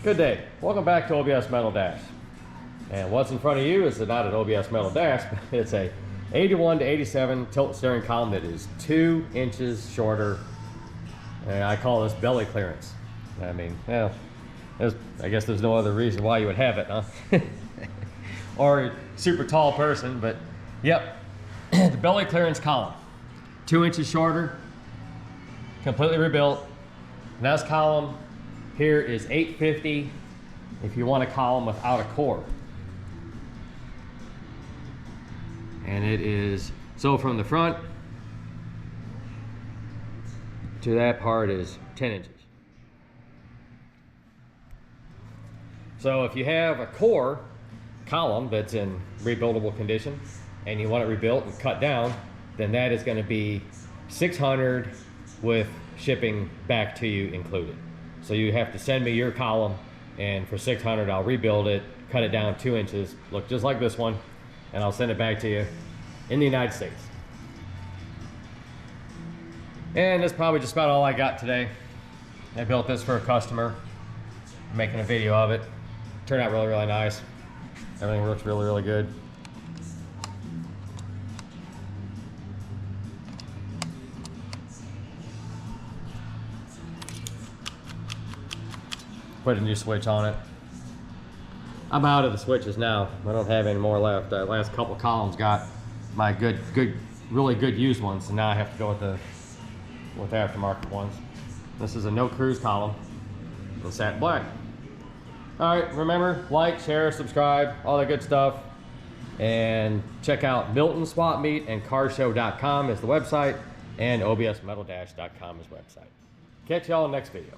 Good day. Welcome back to OBS Metal Dash. And what's in front of you is not an OBS Metal Dash, but it's a 81 to 87 tilt steering column that is 2 inches shorter. And I call this belly clearance. I mean, well, I guess there's no other reason why you would have it, huh? Or a super tall person, but yep, the belly clearance column. 2 inches shorter, completely rebuilt. And this column here is $850 if you want a column without a core. And it is, so from the front to that part is 10 inches. So if you have a core column that's in rebuildable condition and you want it rebuilt and cut down, then that is going to be $600 with shipping back to you included. So you have to send me your column, and for $600 I'll rebuild it, cut it down 2 inches, look just like this one, and I'll send it back to you in the United States. And that's probably just about all I got today. I built this for a customer, I'm making a video of it. Turned out really, really nice. Everything works really, really good. Put a new switch on it. I'm out of the switches now. I don't have any more left. The last couple columns got my really good used ones, and now I have to go with aftermarket ones. This is a no cruise column in satin black. All right, remember, like, share, subscribe, all that good stuff. And check out Milton Swap Meet and carshow.com is the website, and obsmetaldash.com is the website. Catch y'all in the next video.